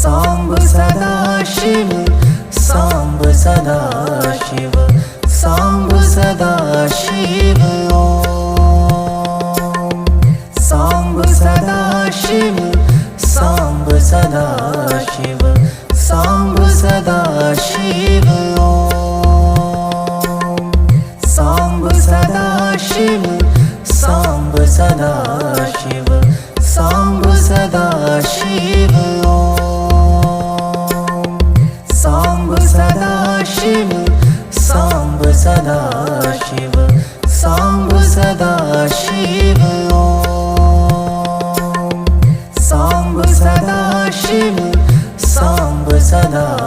सांब सदा शिव, सांब सदा शिव, सांब सदा शिव ओम। सांब सदा शिव, सांब सदा शिव, सांब सदा शिव ओम। सांब सदा शिव, सांब सदा शिव, सांब सदा शिव ओम। सांब सदा शिव, सांब सदा शिव, सांब सदा शिव ओम। सांब सदा शिव, सांब सदा